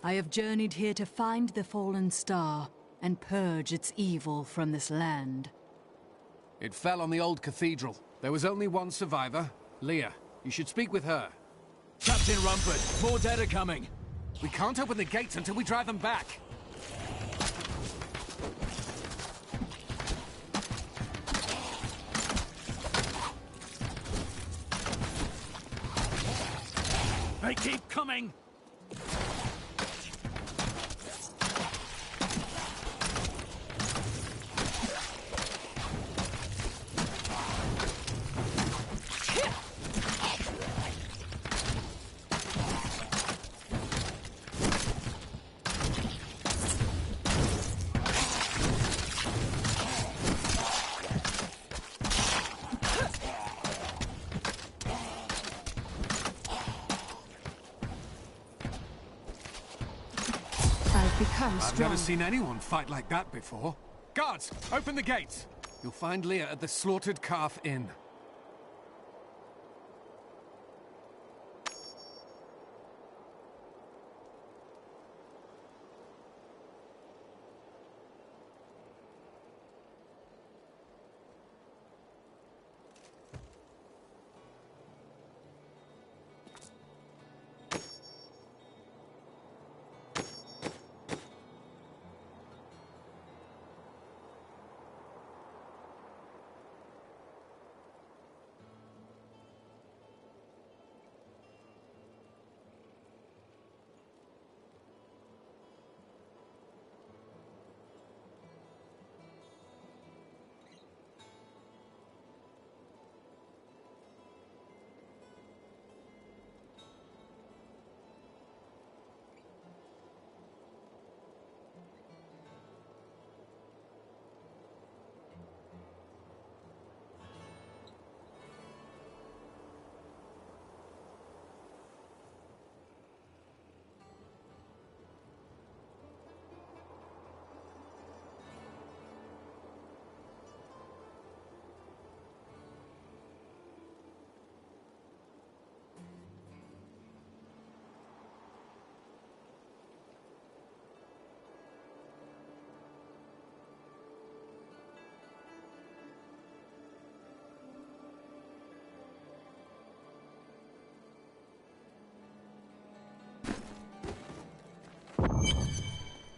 I have journeyed here to find the fallen star and purge its evil from this land. It fell on the old cathedral. There was only one survivor, Leah. You should speak with her. Captain Rumford, more dead are coming. We can't open the gates until we drive them back. They keep coming! I've never seen anyone fight like that before. Guards, open the gates! You'll find Leah at the Slaughtered Calf Inn.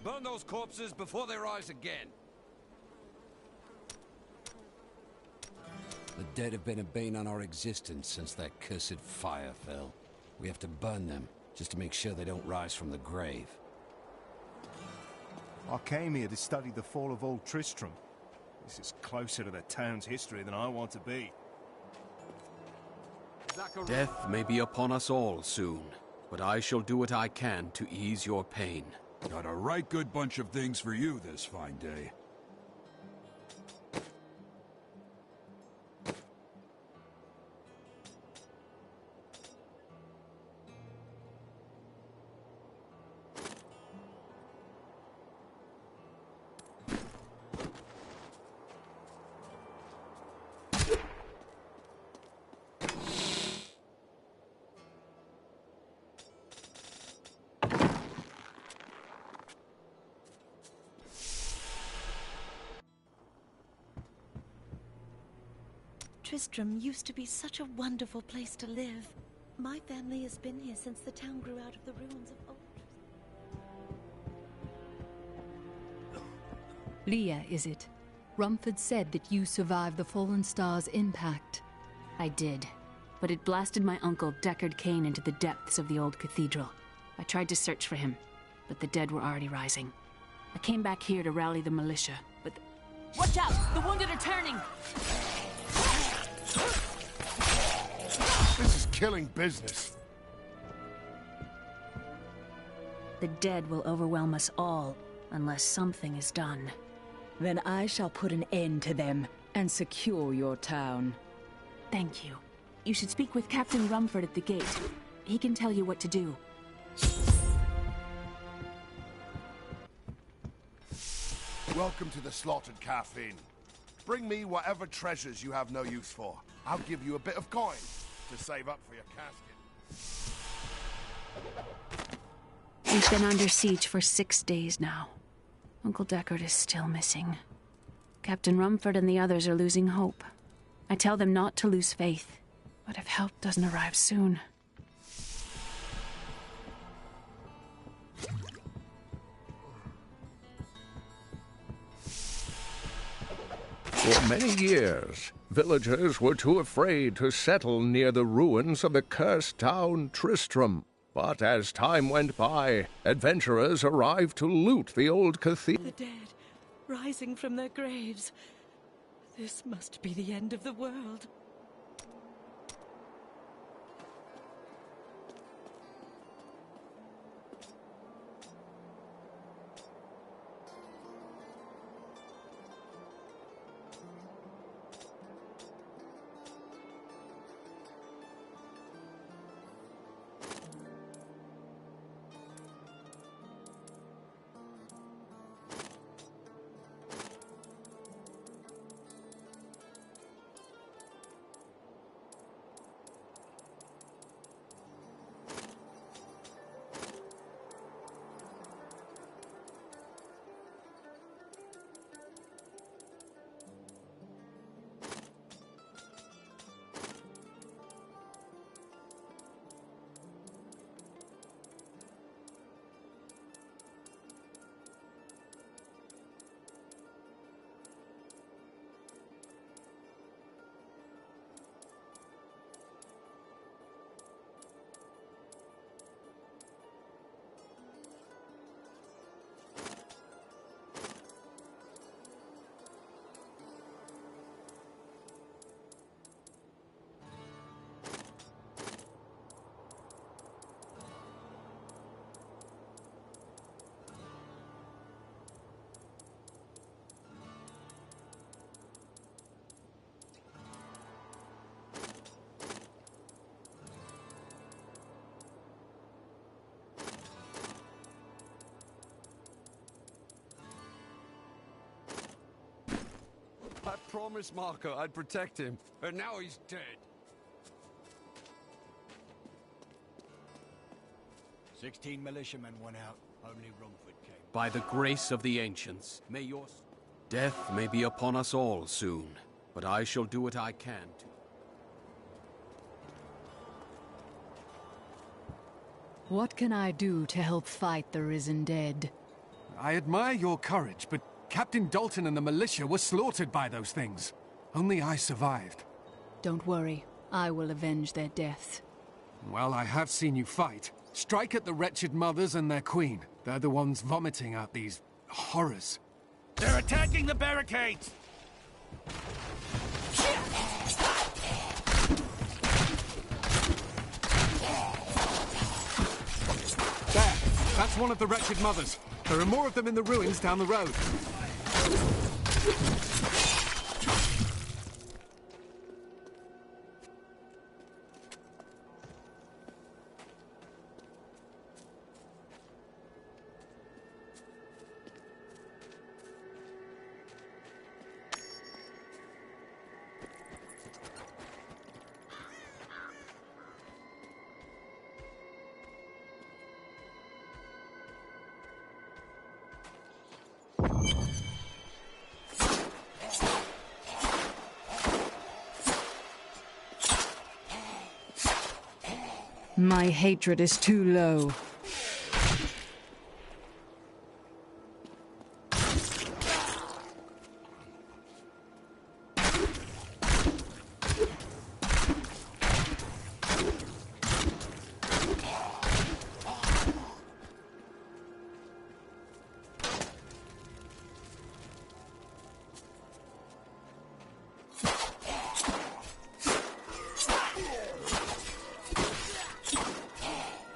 Burn those corpses before they rise again. The dead have been a bane on our existence since that cursed fire fell. We have to burn them, just to make sure they don't rise from the grave. I came here to study the fall of Old Tristram. This is closer to the town's history than I want to be. Death may be upon us all soon, but I shall do what I can to ease your pain. Got a right good bunch of things for you this fine day. Tristram used to be such a wonderful place to live. My family has been here since the town grew out of the ruins of old Tristram. Leah, is it? Rumford said that you survived the fallen star's impact. I did, but it blasted my uncle Deckard Cain into the depths of the old cathedral. I tried to search for him, but the dead were already rising. I came back here to rally the militia, but Watch out! The wounded are turning! This is killing business. The dead will overwhelm us all, unless something is done. Then I shall put an end to them and secure your town. Thank you. You should speak with Captain Rumford at the gate. He can tell you what to do. Welcome to the Slaughtered Calf Inn. Bring me whatever treasures you have no use for. I'll give you a bit of coin to save up for your casket. We've been under siege for 6 days now. Uncle Deckard is still missing. Captain Rumford and the others are losing hope. I tell them not to lose faith, but if help doesn't arrive soon... For many years, villagers were too afraid to settle near the ruins of the cursed town Tristram. But as time went by, adventurers arrived to loot the old cathedral. The dead, rising from their graves. This must be the end of the world. I promised Marco I'd protect him, and now he's dead. "16 militiamen went out. Only Rumford came." By the grace of the ancients, may your... Death may be upon us all soon, but I shall do what I can to... What can I do to help fight the risen dead? I admire your courage, but Captain Dalton and the militia were slaughtered by those things. Only I survived. Don't worry, I will avenge their deaths. Well, I have seen you fight. Strike at the wretched mothers and their queen. They're the ones vomiting out these horrors. They're attacking the barricades! There! That's one of the wretched mothers. There are more of them in the ruins down the road. My hatred is too low.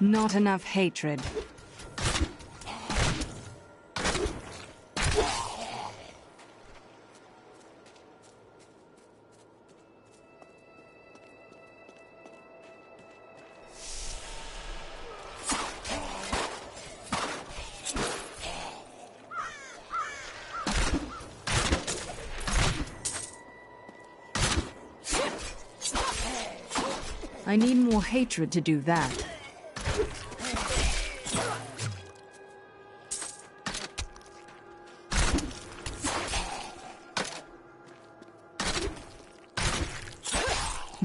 Not enough hatred. I need more hatred to do that.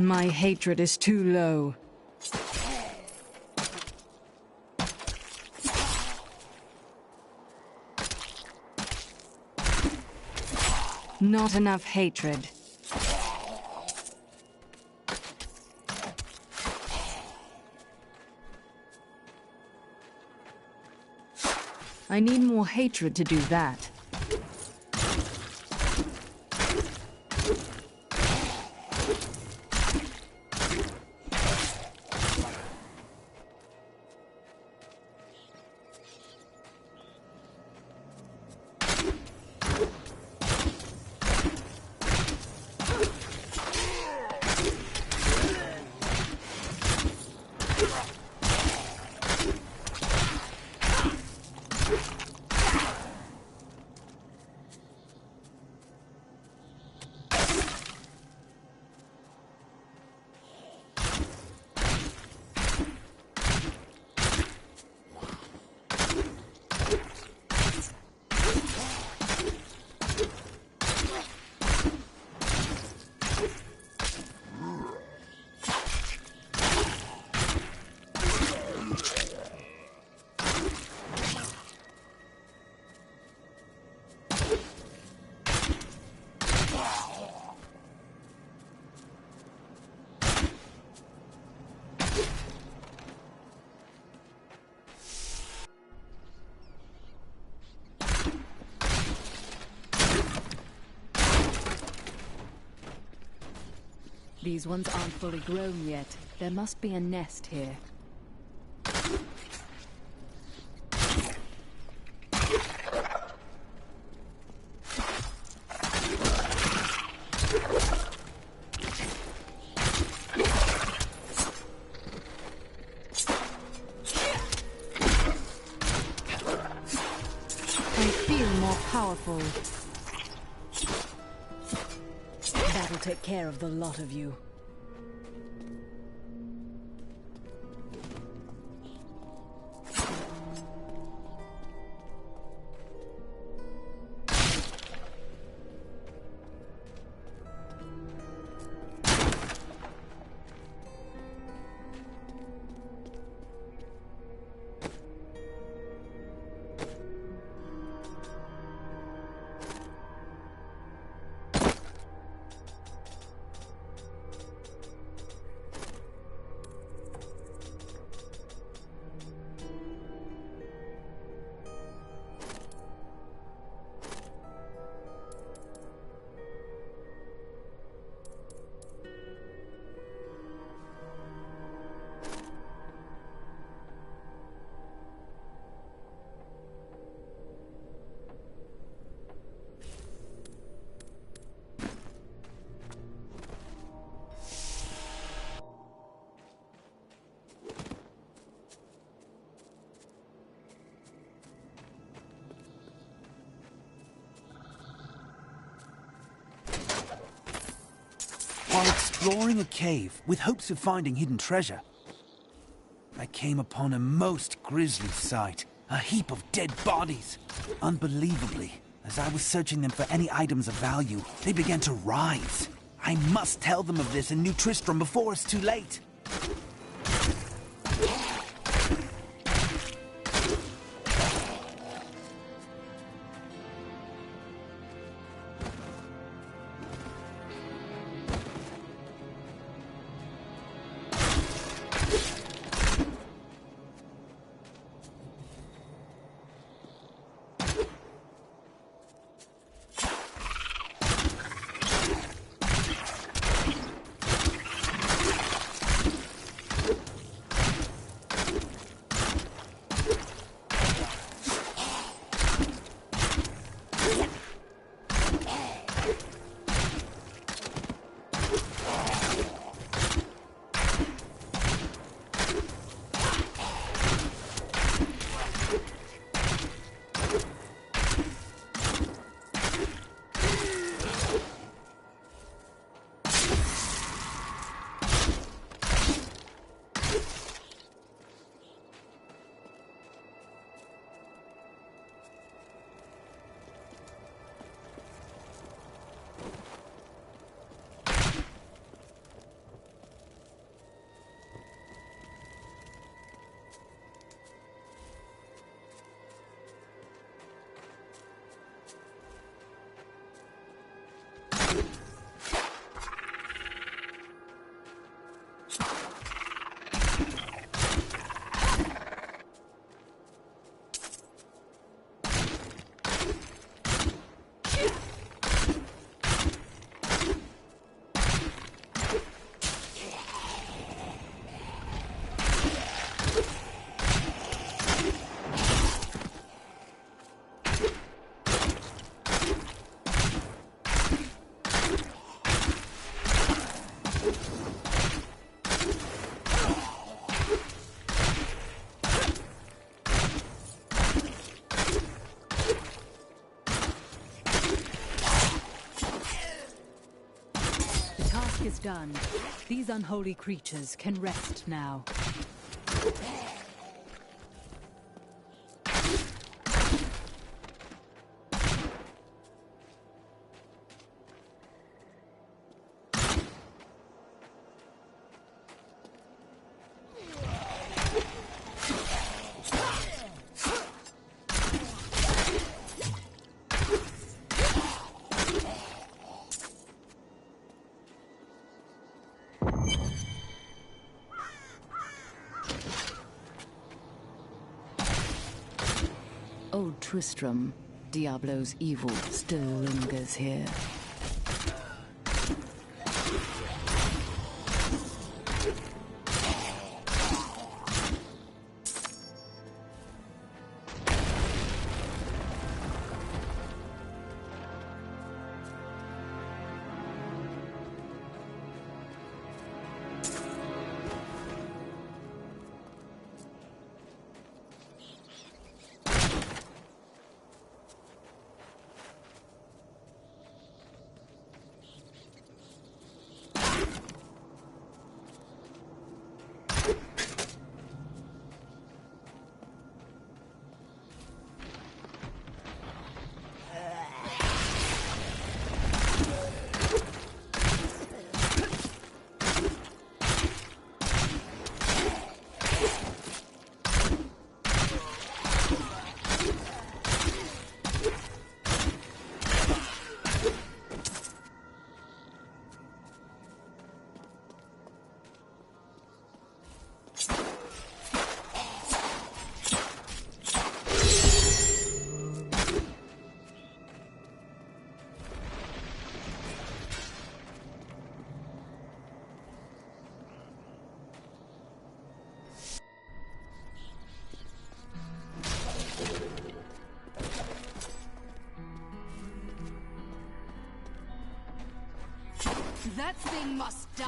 My hatred is too low. Not enough hatred. I need more hatred to do that. These ones aren't fully grown yet. There must be a nest here. I feel more powerful. That'll take care of the lot of you. While exploring a cave with hopes of finding hidden treasure, I came upon a most grisly sight. A heap of dead bodies. Unbelievably, as I was searching them for any items of value, they began to rise. I must tell them of this in New Tristram before it's too late. work is done. These unholy creatures can rest now. Old Tristram, Diablo's evil, still lingers here. That thing must die.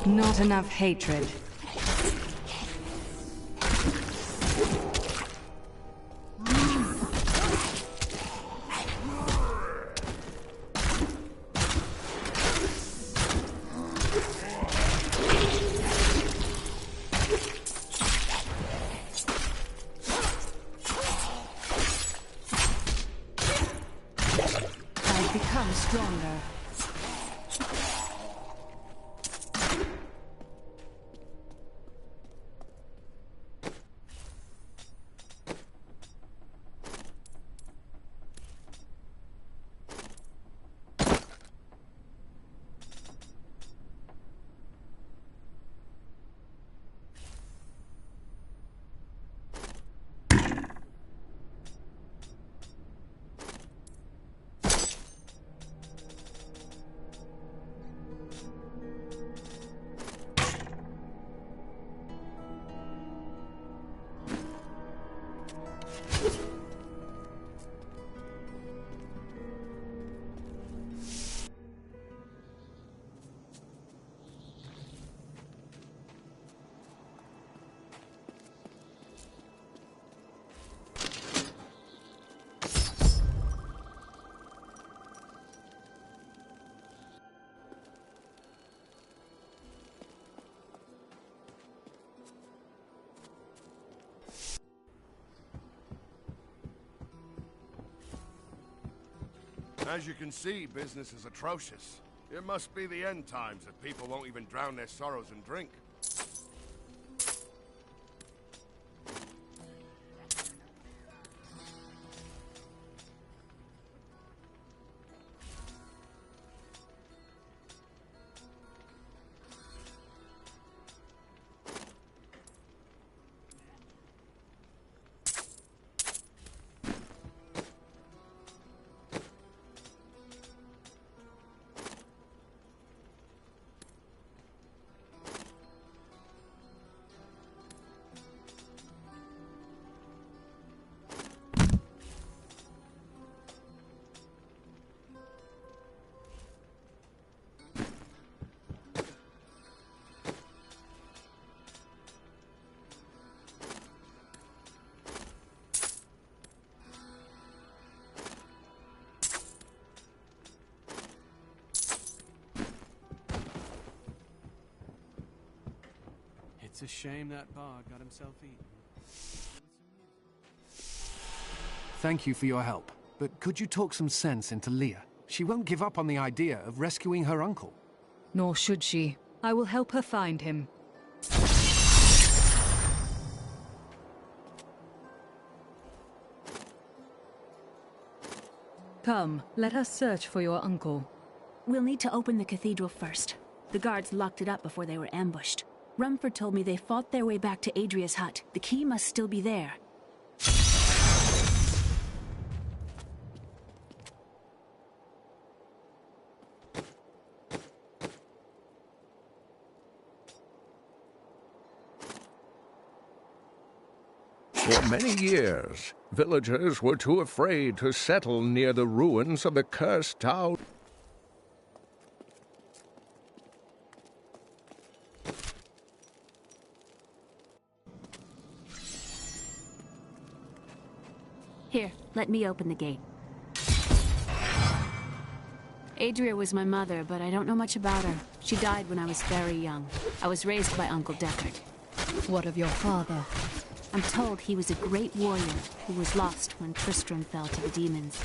Not enough hatred. I've become stronger. As you can see, business is atrocious. It must be the end times that people won't even drown their sorrows in drink. It's a shame that bard got himself eaten. Thank you for your help, but could you talk some sense into Leah? She won't give up on the idea of rescuing her uncle. Nor should she. I will help her find him. Come, let us search for your uncle. We'll need to open the cathedral first. The guards locked it up before they were ambushed. Rumford told me they fought their way back to Adria's hut. The key must still be there. For many years, villagers were too afraid to settle near the ruins of the cursed town. Here, let me open the gate. Adria was my mother, but I don't know much about her. She died when I was very young. I was raised by Uncle Deckard. What of your father? I'm told he was a great warrior who was lost when Tristram fell to the demons.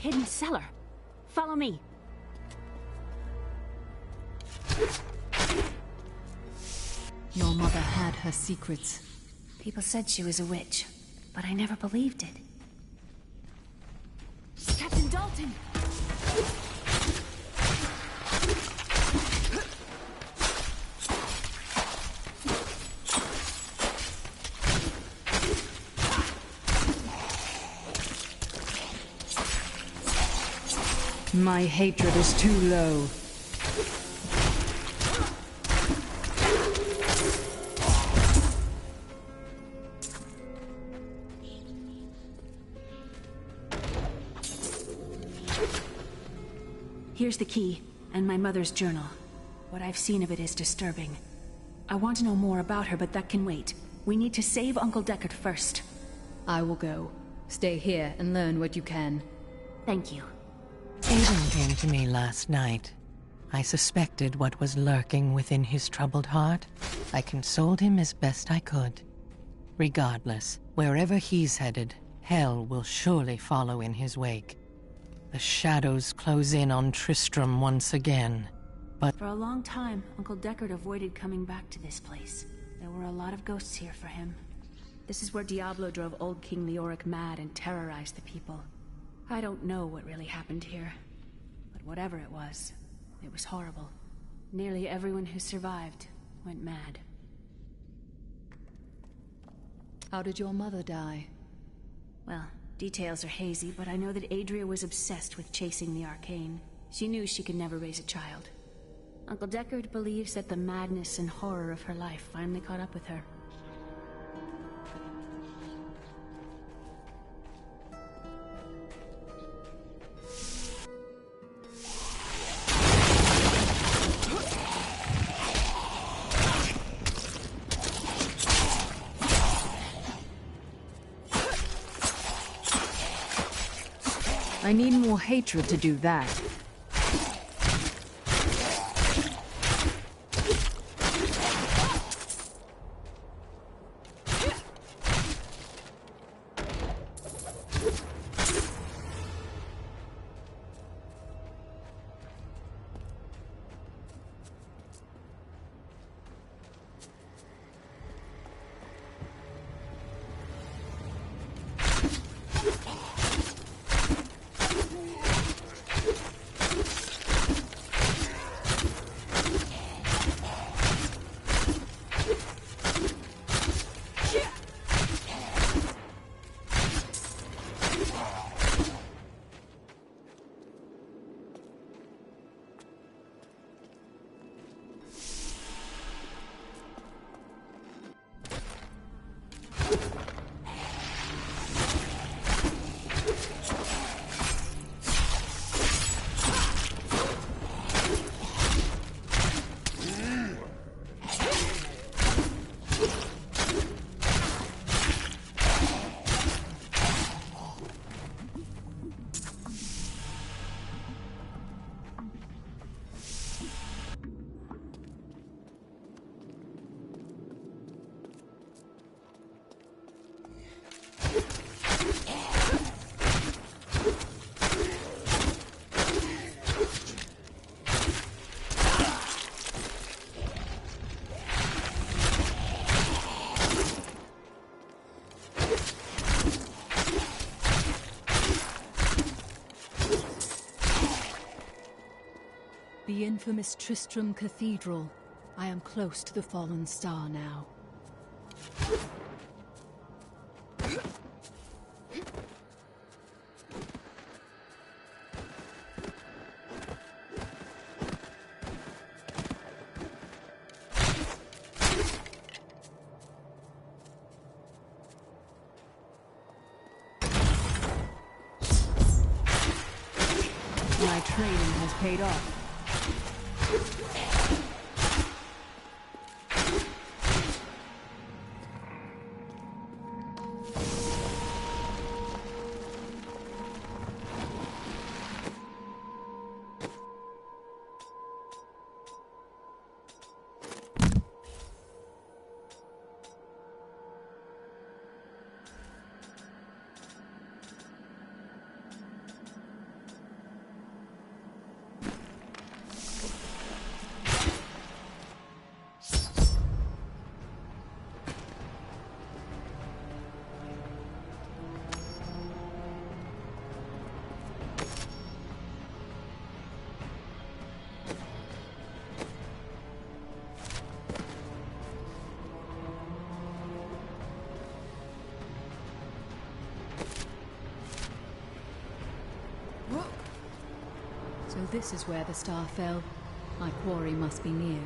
Hidden cellar. Follow me. Your mother had her secrets. People said she was a witch, but I never believed it. Captain Dalton! My hatred is too low. Here's the key, and my mother's journal. What I've seen of it is disturbing. I want to know more about her, but that can wait. We need to save Uncle Deckard first. I will go. Stay here and learn what you can. Thank you. Aiden came to me last night. I suspected what was lurking within his troubled heart. I consoled him as best I could. Regardless, wherever he's headed, hell will surely follow in his wake. The shadows close in on Tristram once again, but... For a long time, Uncle Deckard avoided coming back to this place. There were a lot of ghosts here for him. This is where Diablo drove old King Leoric mad and terrorized the people. I don't know what really happened here, but whatever it was horrible. Nearly everyone who survived went mad. How did your mother die? Well, details are hazy, but I know that Adria was obsessed with chasing the arcane. She knew she could never raise a child. Uncle Deckard believes that the madness and horror of her life finally caught up with her. I need more hatred to do that. The infamous Tristram Cathedral. I am close to the fallen star now. My training has paid off. So this is where the star fell. My quarry must be near.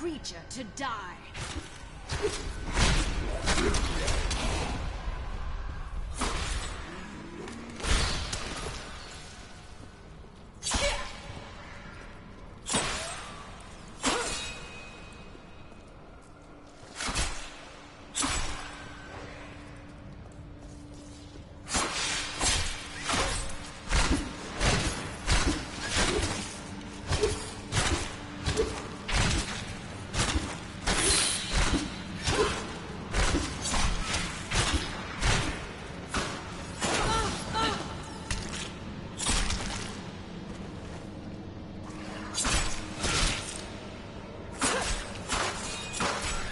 creature to die.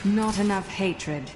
Not enough hatred.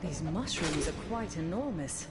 These mushrooms are quite enormous.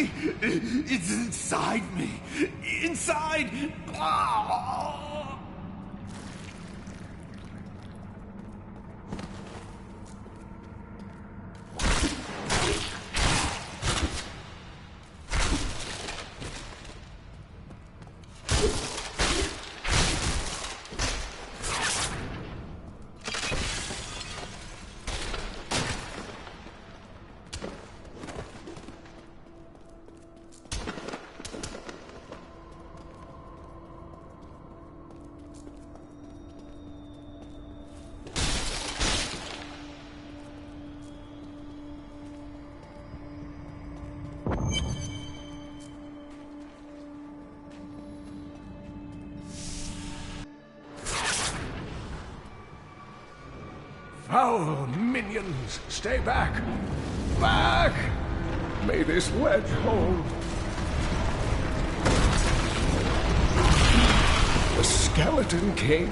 me? It's inside me. Inside! Ah! Foul minions! Stay back! Back! May this ledge hold. The Skeleton King?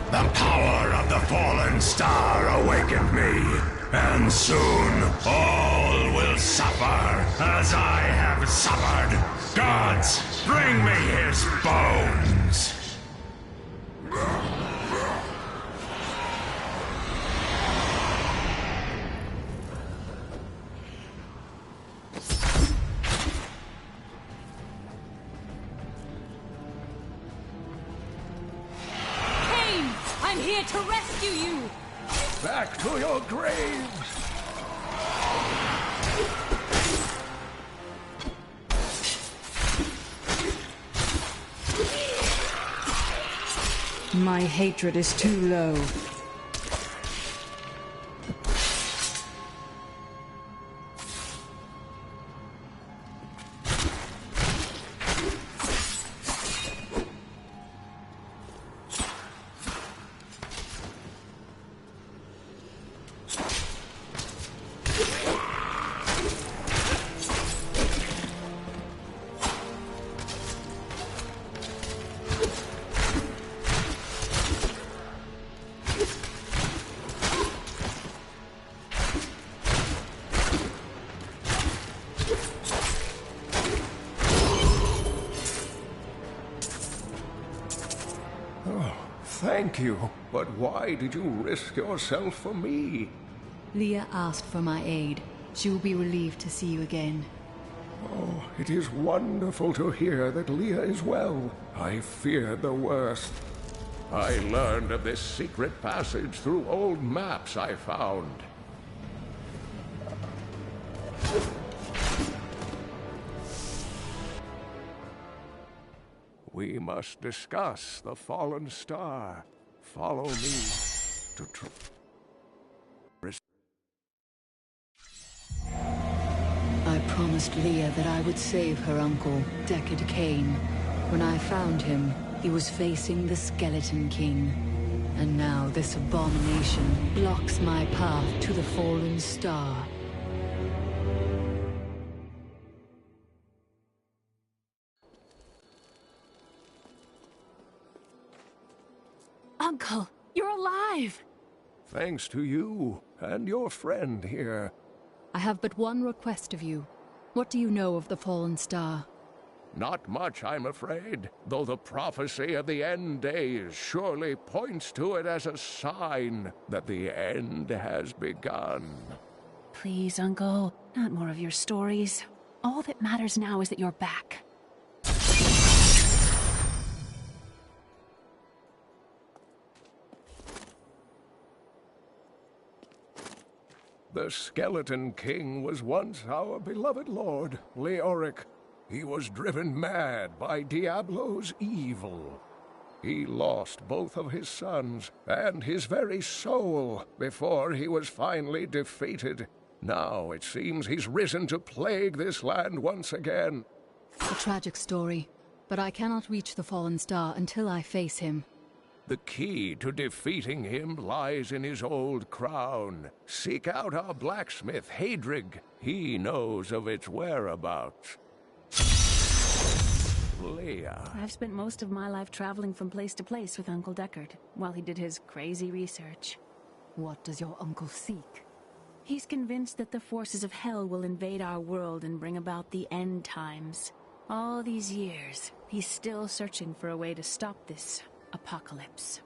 The power of the fallen star awakened me, and soon all will suffer as I have suffered. Gods, bring me his bones! I'm here to rescue you! Back to your graves! My hatred is too low. Thank you, but why did you risk yourself for me? Leah asked for my aid. She will be relieved to see you again. Oh, it is wonderful to hear that Leah is well. I feared the worst. I learned of this secret passage through old maps I found. We must discuss the fallen star. Follow me to I promised Leah that I would save her uncle, Deckard Cain. When I found him, he was facing the Skeleton King. And now this abomination blocks my path to the fallen star. Uncle, you're alive! Thanks to you and your friend here. I have but one request of you. What do you know of the fallen star? Not much, I'm afraid, though the prophecy of the end days surely points to it as a sign that the end has begun. Please, Uncle, not more of your stories. All that matters now is that you're back. The Skeleton King was once our beloved lord, Leoric. He was driven mad by Diablo's evil. He lost both of his sons and his very soul before he was finally defeated. Now it seems he's risen to plague this land once again. A tragic story, but I cannot reach the fallen star until I face him. The key to defeating him lies in his old crown. Seek out our blacksmith, Hadrig. He knows of its whereabouts. Leah. I've spent most of my life traveling from place to place with Uncle Deckard, while he did his crazy research. What does your uncle seek? He's convinced that the forces of hell will invade our world and bring about the end times. All these years, he's still searching for a way to stop this apocalypse.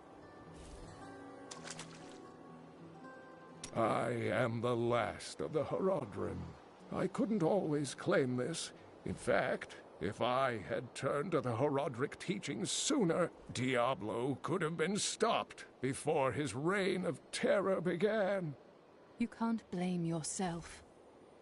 I am the last of the Horadrim. I couldn't always claim this. In fact, if I had turned to the Horadric teachings sooner, Diablo could have been stopped before his reign of terror began. You can't blame yourself.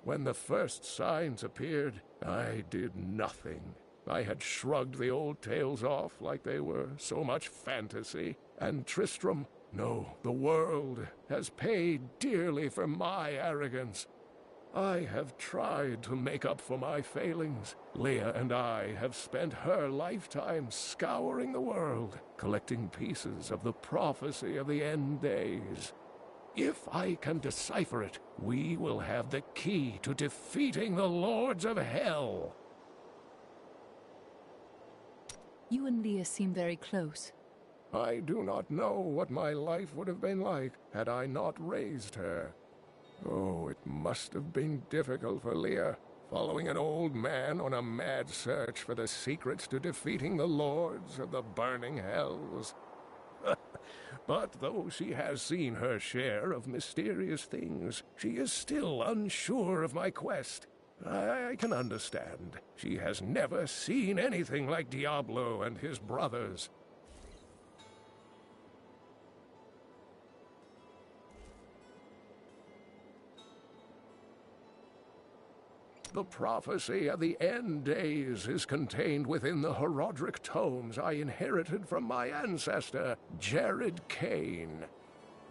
When the first signs appeared, I did nothing. I had shrugged the old tales off like they were so much fantasy. And Tristram, no, the world has paid dearly for my arrogance. I have tried to make up for my failings. Leah and I have spent her lifetime scouring the world, collecting pieces of the prophecy of the end days. If I can decipher it, we will have the key to defeating the Lords of Hell. You and Leah seem very close. I do not know what my life would have been like had I not raised her. Oh, it must have been difficult for Leah, following an old man on a mad search for the secrets to defeating the Lords of the Burning Hells. But though she has seen her share of mysterious things, she is still unsure of my quest. I can understand. She has never seen anything like Diablo and his brothers. The prophecy of the end days is contained within the Horadric tomes I inherited from my ancestor, Jared Kane.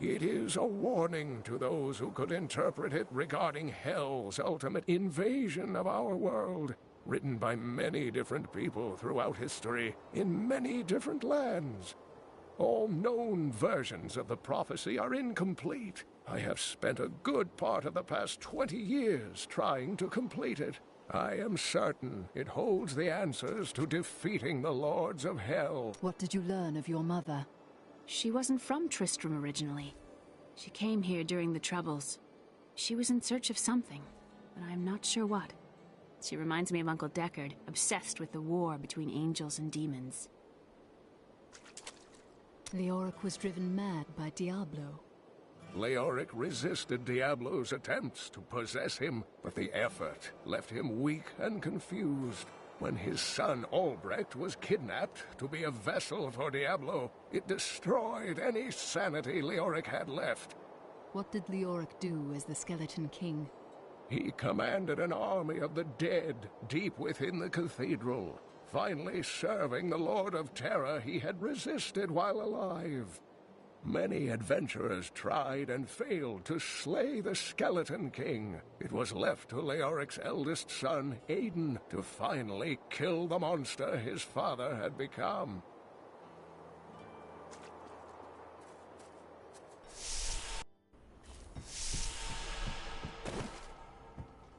It is a warning to those who could interpret it regarding Hell's ultimate invasion of our world, written by many different people throughout history, in many different lands. All known versions of the prophecy are incomplete. I have spent a good part of the past 20 years trying to complete it. I am certain it holds the answers to defeating the Lords of Hell. What did you learn of your mother? She wasn't from Tristram originally. She came here during the Troubles. She was in search of something, but I'm not sure what. She reminds me of Uncle Deckard, obsessed with the war between angels and demons. Leoric was driven mad by Diablo. Leoric resisted Diablo's attempts to possess him, but the effort left him weak and confused. When his son Albrecht was kidnapped to be a vessel for Diablo, it destroyed any sanity Leoric had left. What did Leoric do as the Skeleton King? He commanded an army of the dead deep within the cathedral, finally serving the Lord of Terror he had resisted while alive. Many adventurers tried and failed to slay the Skeleton King. It was left to Leoric's eldest son, Aiden, to finally kill the monster his father had become.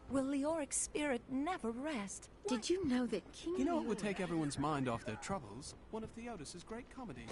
Will Leoric's spirit never rest? Did you know that King You know what would take everyone's mind off their troubles? One of Theodos's great comedies.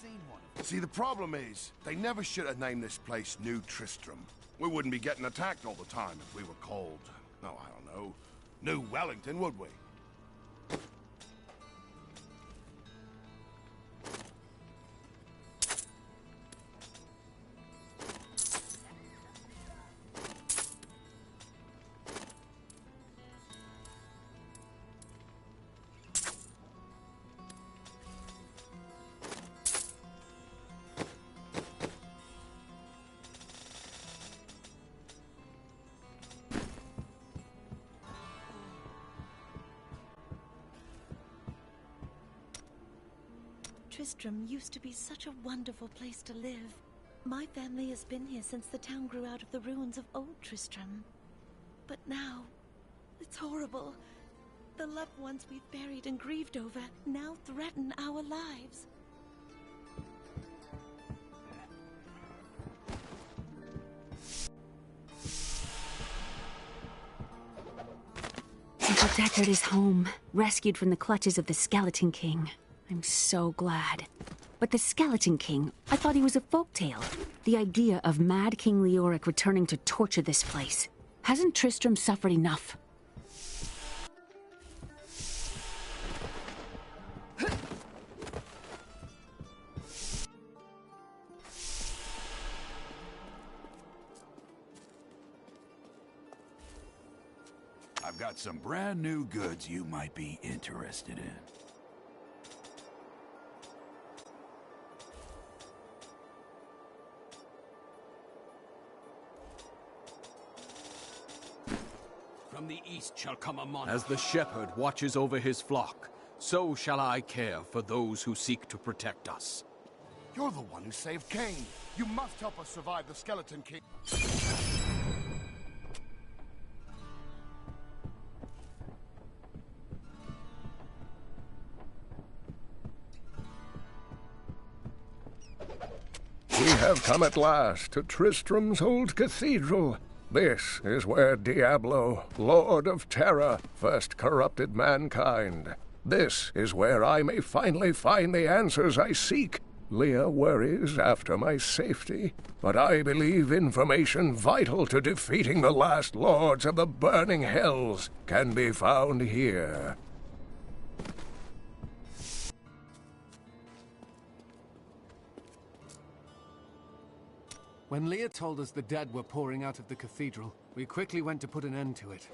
seen one of them. See, the problem is, they never should have named this place New Tristram. We wouldn't be getting attacked all the time if we were called, oh, I don't know, New Wellington, would we? Tristram used to be such a wonderful place to live. My family has been here since the town grew out of the ruins of old Tristram. But now, it's horrible. The loved ones we've buried and grieved over now threaten our lives. Uncle Deckard is home, rescued from the clutches of the Skeleton King. I'm so glad. But the Skeleton King, I thought he was a folktale. The idea of Mad King Leoric returning to torture this place. Hasn't Tristram suffered enough? I've got some brand new goods you might be interested in. From the east shall come a monarch. As the shepherd watches over his flock, so shall I care for those who seek to protect us. You're the one who saved Cain. You must help us survive the Skeleton King. We have come at last to Tristram's old cathedral. This is where Diablo, Lord of Terror, first corrupted mankind. This is where I may finally find the answers I seek. Leah worries after my safety, but I believe information vital to defeating the last lords of the burning hells can be found here. When Leah told us the dead were pouring out of the cathedral, we quickly went to put an end to it.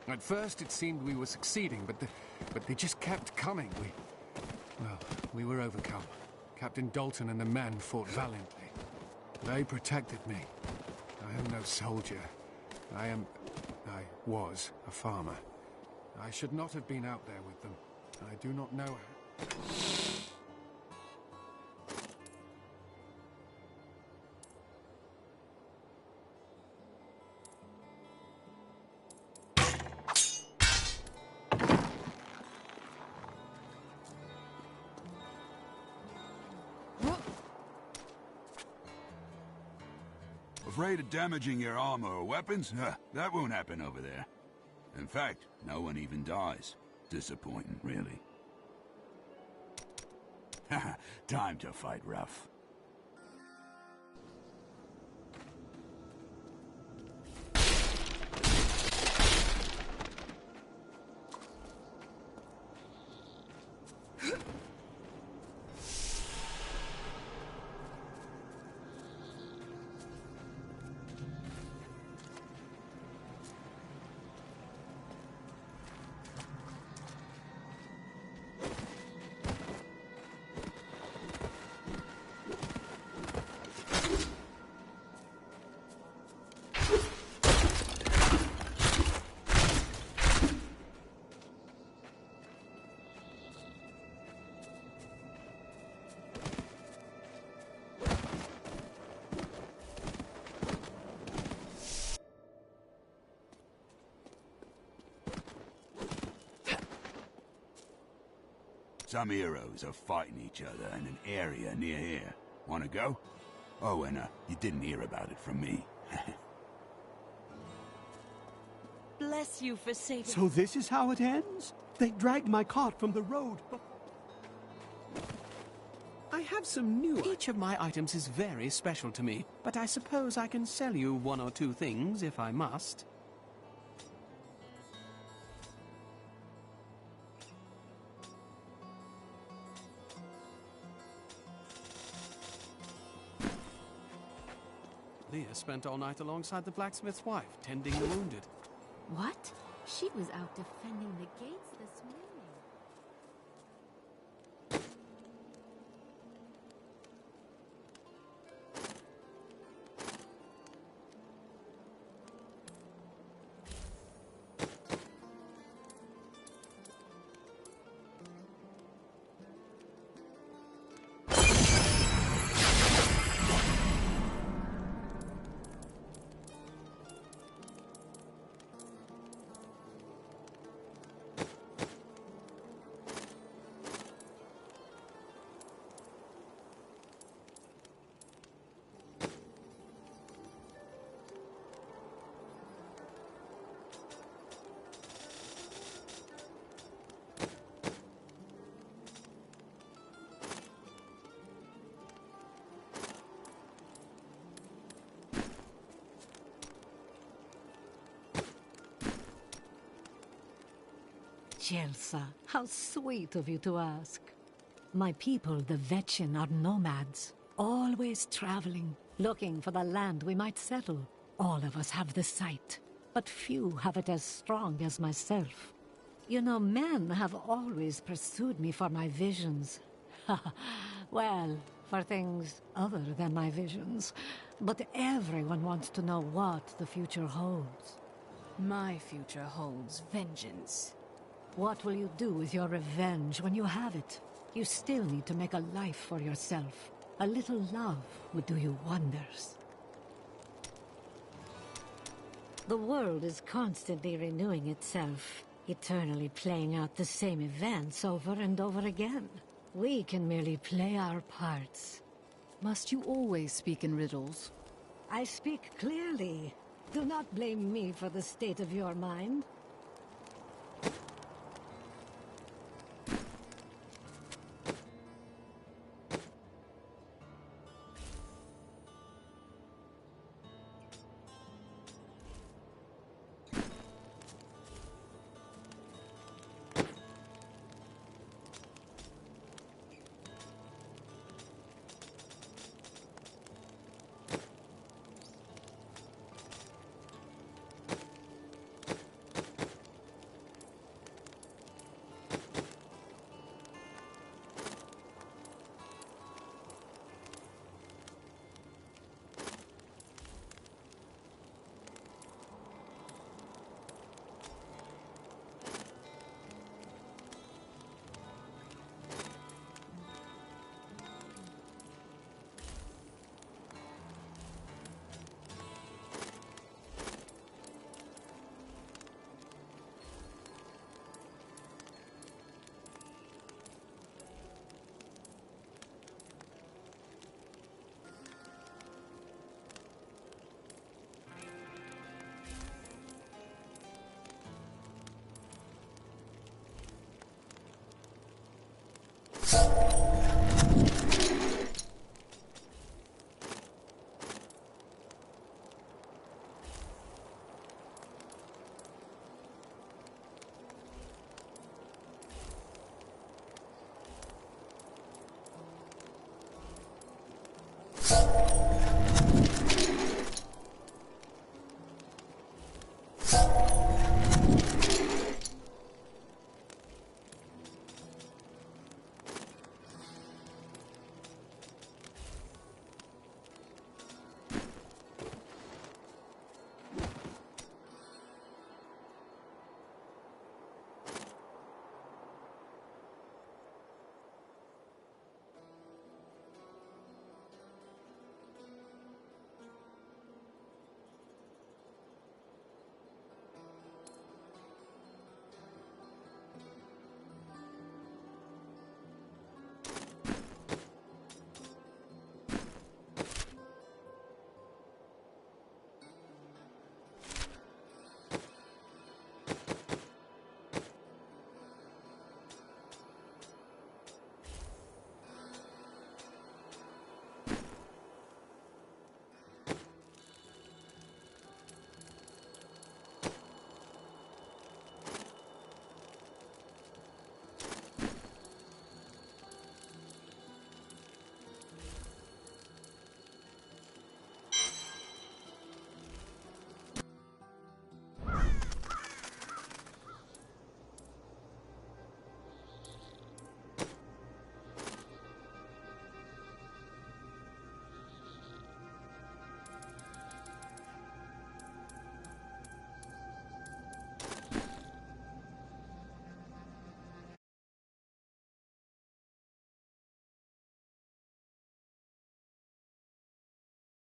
At first it seemed we were succeeding, but they just kept coming. We were overcome. Captain Dalton and the men fought valiantly. They protected me. I am no soldier. I was a farmer. I should not have been out there with them. I do not know how. Afraid of damaging your armor or weapons? That won't happen over there. In fact, no one even dies. Disappointing, really. Time to fight rough. Some heroes are fighting each other in an area near here. Wanna go? Oh, and you didn't hear about it from me. Bless you for saving... So this is how it ends? They dragged my cart from the road, but... I have some new... Each of my items is very special to me, but I suppose I can sell you one or two things if I must. Leah spent all night alongside the blacksmith's wife, tending the wounded. What? She was out defending the gates this morning. Jelsa, how sweet of you to ask. My people, the Vetchin, are nomads, always traveling, looking for the land we might settle. All of us have the sight, but few have it as strong as myself. You know, men have always pursued me for my visions. Well, for things other than my visions. But everyone wants to know what the future holds. My future holds vengeance. What will you do with your revenge when you have it? You still need to make a life for yourself. A little love would do you wonders. The world is constantly renewing itself, eternally playing out the same events over and over again. We can merely play our parts. Must you always speak in riddles? I speak clearly. Do not blame me for the state of your mind.